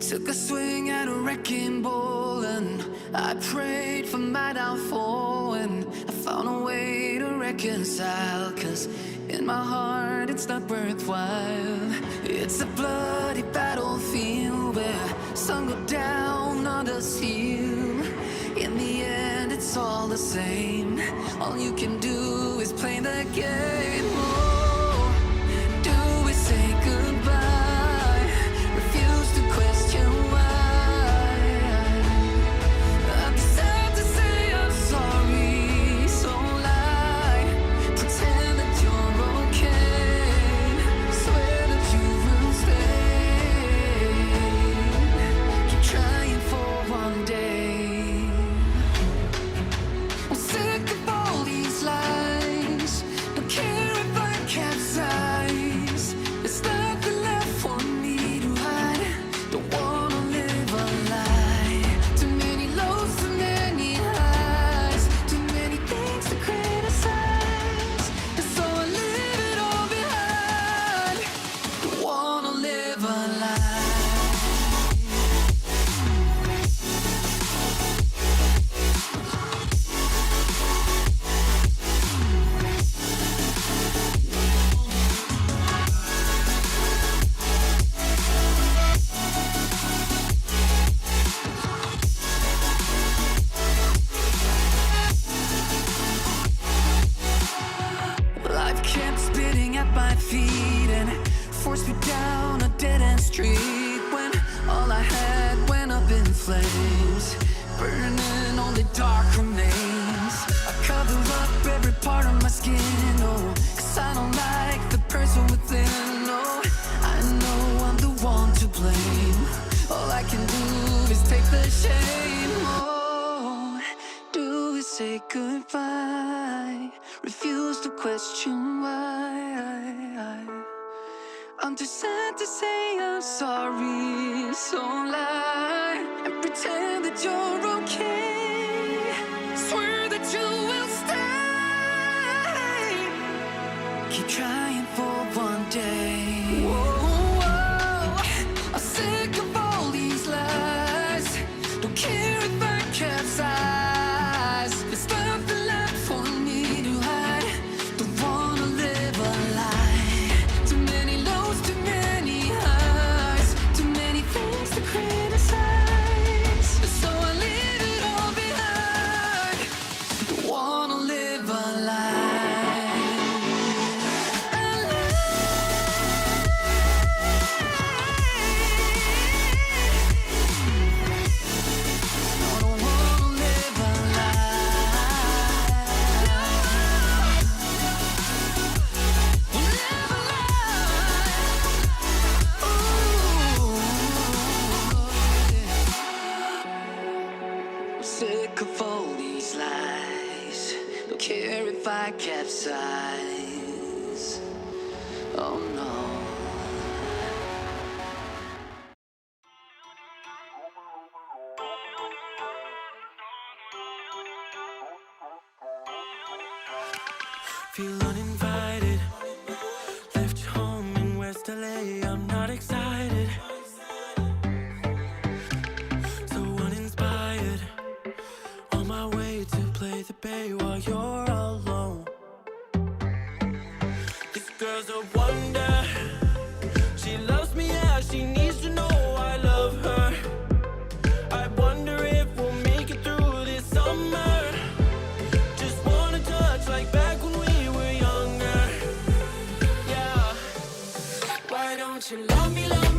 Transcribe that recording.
Took a swing at a wrecking ball and I prayed for my downfall, and I found a way to reconcile, 'cause in my heart it's not worthwhile. It's a bloody battlefield where some go down, others heal. In the end it's all the same. All you can do is play the game. Oh, do we say goodbye? Refuse to question why. I'm sad to say I'm sorry, so lie. Pretend that you're okay. Swear that you will stay. Keep trying for one day. I'm sick of all these lies. Don't care if I capsize. There's nothing left for me to hide. Don't wanna live a lie. Too many lows, too many highs. Too many things to criticize. And so I leave it all behind. Don't wanna live a lie. Life kept spitting at my feet and forced me down a dead-end street, when all I had went up in flames, burning only dark remains. I cover up every part of my skin, oh, 'cause I don't like the person within. Oh, I know I'm the one to blame. All I can do is take the shame. Oh, do we say goodbye? Refuse to question why. I'm too sad to say I'm sorry, so lie and pretend that you're okay. Swear that you will stay. Keep trying for one day. Whoa, I'm sick of all these lies. Don't care if I capsize. There's nothing left for me to hide. Don't wanna live a lie. Too many lows, too many highs. Too many things to criticize. So I leave it all behind. Don't wanna live a lie. A lie. I don't wanna live a lie. Live a lie. Ooh. I'm sick of all these lies. Don't care if I capsize. Oh no. Feel uninvited. Left home in West LA, I'm not excited. So uninspired. On my way to play the bay while you're alone. This girl's a wonder. She loves me, yeah, she needs to know I love her. I wonder if we'll make it through this summer. Just wanna touch like back when we were younger. Yeah. Why don't you love me, love